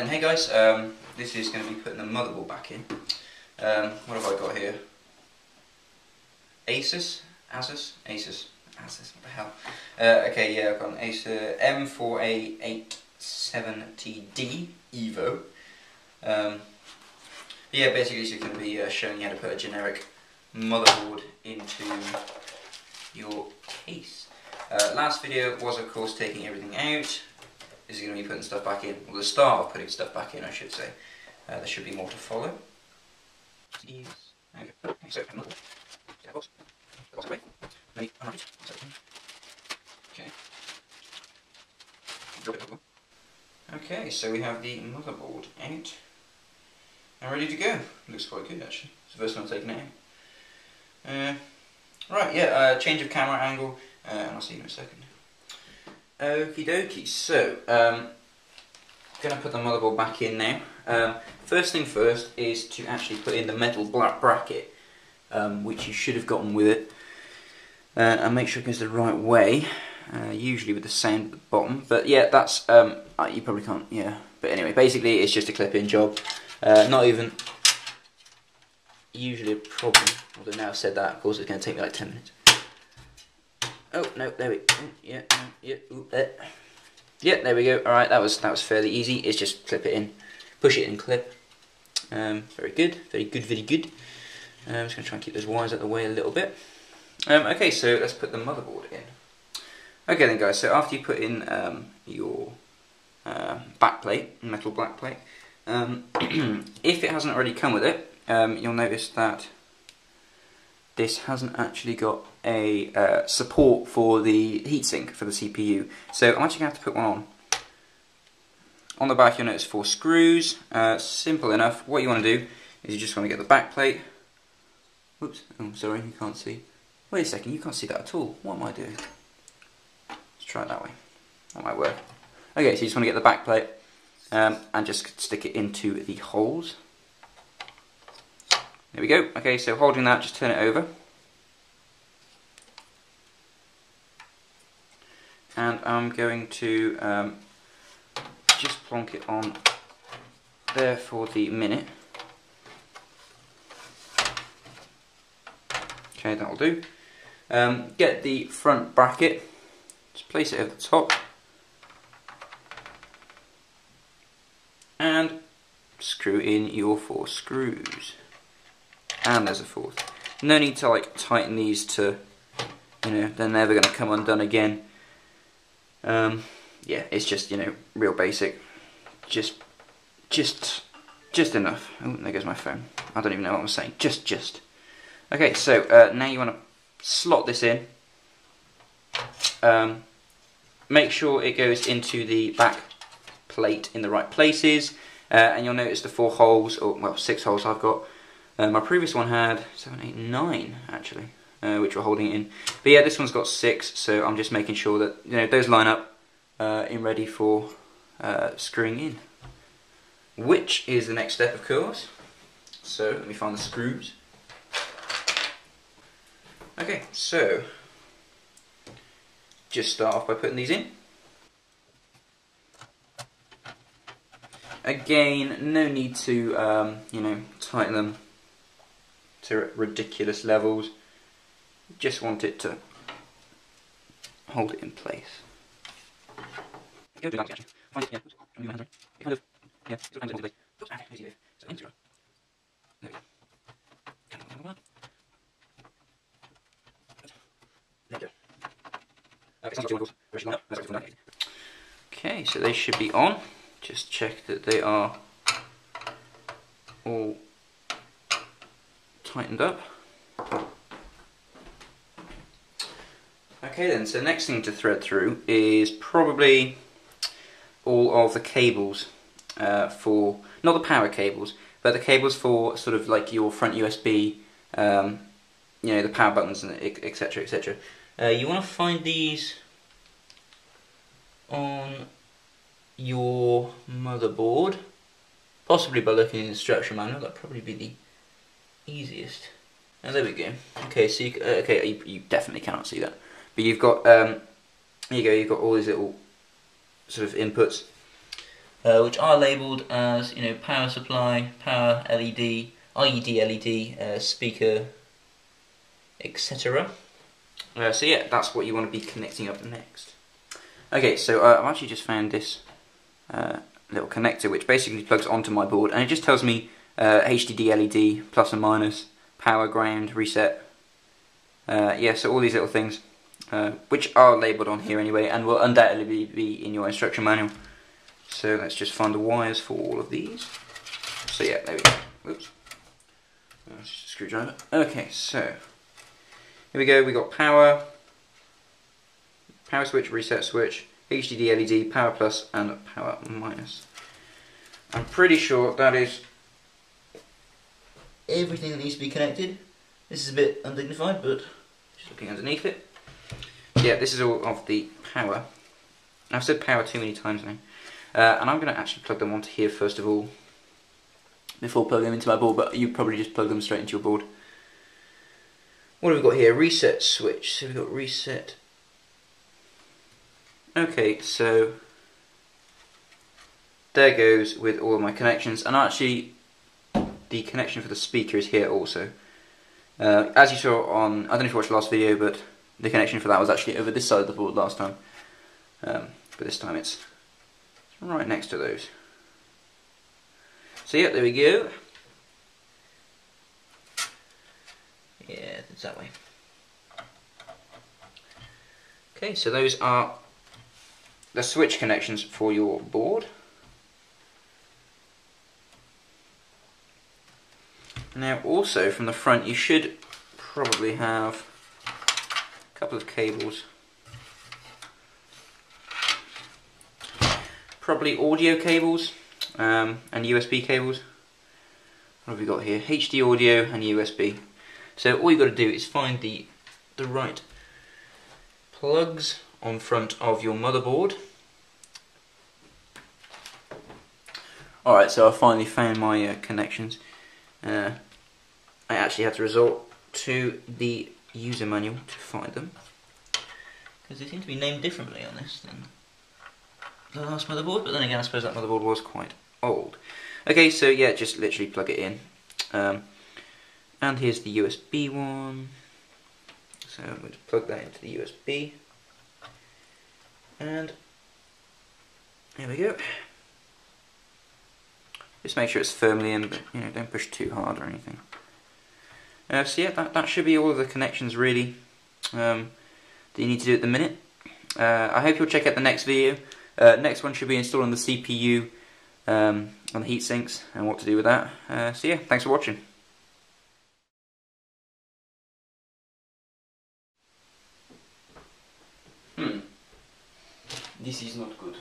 then hey guys, this is going to be putting the motherboard back in. What have I got here? Asus, what the hell? Okay, yeah, I've got an Asus M4A87TD Evo. Yeah, basically it's going to be showing you how to put a generic motherboard into your case. Last video was of course taking everything out. This is going to be putting stuff back in, or the start of putting stuff back in I should say. There should be more to follow. Okay, so okay, so we have the motherboard out and ready to go. Looks quite good actually. It's the first time I've taken it out. Right, yeah, change of camera angle, and I'll see you in a second. Okie dokie, so, gonna put the motherboard back in now. First thing first is to actually put in the metal black bracket, which you should have gotten with it, and make sure it goes the right way, usually with the sound at the bottom, but yeah, that's, you probably can't, yeah, but anyway, basically it's just a clip-in job, not even usually a problem, although now I've said that, of course it's going to take me like 10 minutes. Oh no, there we go. Yeah, yeah, yeah, there we go. All right, that was fairly easy. It's just clip it in, push it in, clip. Very good, very good, very good. I'm just going to try and keep those wires out of the way a little bit. Okay, so let's put the motherboard in. Okay then, guys. So after you put in your backplate, metal backplate, if it hasn't already come with it, you'll notice that this hasn't actually got a support for the heatsink for the CPU. So I'm actually going to have to put one on. On the back you'll notice 4 screws. Simple enough. What you want to do is you just want to get the back plate. Whoops, oh sorry, you can't see. Wait a second, you can't see that at all. What am I doing? Let's try it that way. That might work. Okay, so you just want to get the back plate and just stick it into the holes. There we go. Okay, so holding that, just turn it over. And I'm going to just plonk it on there for the minute. Okay, that'll do. Get the front bracket, just place it over the top. And screw in your 4 screws. And there's a 4th. No need to like tighten these to, you know, they're never going to come undone again. Yeah, it's just, you know, real basic. Just enough. Oh, there goes my phone. I don't even know what I'm saying. Just. Okay, so now you want to slot this in. Make sure it goes into the back plate in the right places. And you'll notice the 4 holes, or well, 6 holes I've got. My previous one had 7, 8, 9 actually, which we're holding it in. But yeah, this one's got 6, so I'm just making sure that, you know, those line up in ready for screwing in. Which is the next step, of course. So let me find the screws. Okay, so just start off by putting these in. Again, no need to you know, tighten them to ridiculous levels. Just want it to hold it in place. Go do that actually. Find it, yeah. Move my hands around. It kind of, yeah, it kind of holds it in place. Oops, okay, easy move. So in screw. There we go. There we go. Okay, sounds like 2 angles. Where should line up? That's what it's done. Okay, so they should be on. Just check that they are all tightened up. Okay then, so the next thing to thread through is probably all of the cables for, not the power cables, but the cables for sort of like your front USB, you know, the power buttons and etc, etc. You want to find these on your motherboard, possibly by looking in the instruction manual. That'd probably be the easiest. And there we go. Okay, so you definitely cannot see that, but you've got here you go. You've got all these little sort of inputs. which are labelled as, you know, power supply, power LED, LED, speaker, etc. So yeah, that's what you want to be connecting up next. Okay, so I've actually just found this little connector which basically plugs onto my board, and it just tells me HDD LED, plus and minus, power, ground, reset. Yeah, so all these little things, which are labelled on here anyway, and will undoubtedly be in your instruction manual. So let's just find the wires for all of these. So yeah, there we go. Oops. That's just a screwdriver. Okay, so here we go. We got power, power switch, reset switch, HDD LED, power plus, and power minus. I'm pretty sure that is everything that needs to be connected. This is a bit undignified, but just looking underneath it. Yeah, this is all of the power. I've said power too many times now. And I'm going to actually plug them onto here first of all, before plugging them into my board, but you probably just plug them straight into your board. What have we got here? Reset switch. So we've got reset. Okay, so there goes with all of my connections, and actually the connection for the speaker is here also. As you saw on, I don't know if you watched the last video, but the connection for that was actually over this side of the board last time. But this time it's right next to those. So yeah, there we go. Yeah, it's that way. Okay, so those are the switch connections for your board. Now also from the front you should probably have a couple of cables. Probably audio cables and USB cables. What have we got here? HD audio and USB. So all you've got to do is find the right plugs on front of your motherboard. Alright, so I finally found my connections. I actually had to resort to the user manual to find them, because they seem to be named differently on this than the last motherboard, but then again I suppose that motherboard was quite old. Okay, so yeah, just literally plug it in. And here's the USB one. So I'm going to plug that into the USB. And there we go. Just make sure it's firmly in, but you know, don't push too hard or anything. So yeah, that should be all of the connections really that you need to do at the minute. I hope you'll check out the next video. Next one should be installing the CPU on the heat sinks and what to do with that. So yeah, thanks for watching. This is not good.